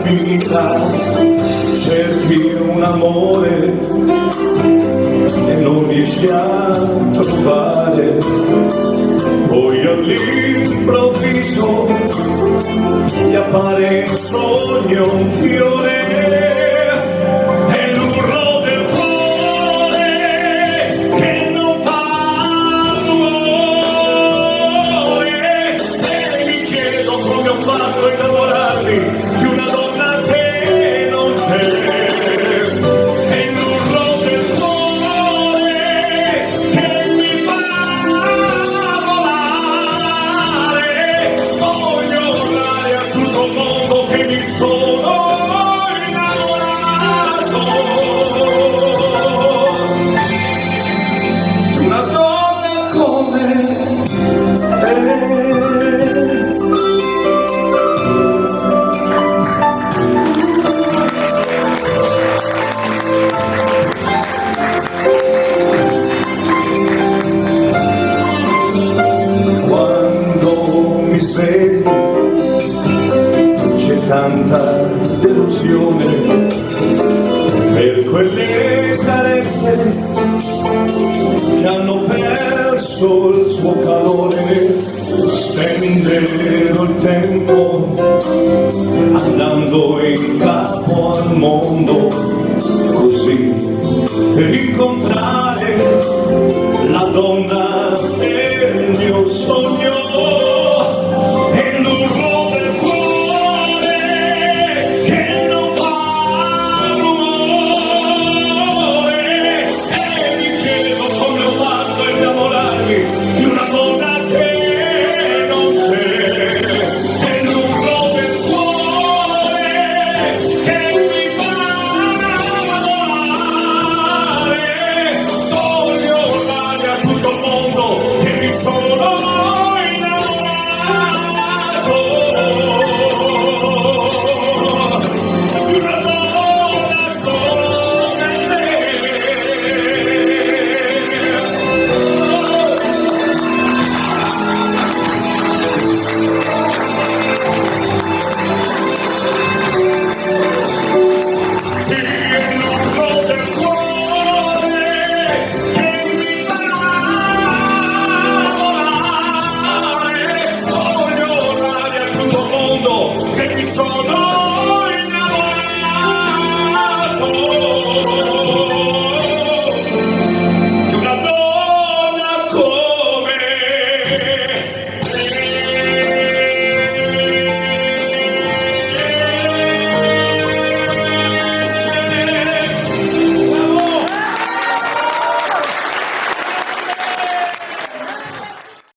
finita, cerchi un amore e non riesci a trovare, poi all'improvviso ti appare in sogno un fiore, è l'urlo del cuore che non fa rumore, e mi chiedo come ho fatto a innamorarmi di una donna che non c'è. C'è tanta delusione per quelle carezze che hanno perso il suo calore. Stendero il tempo andando in capo al mondo, così per incontrare la donna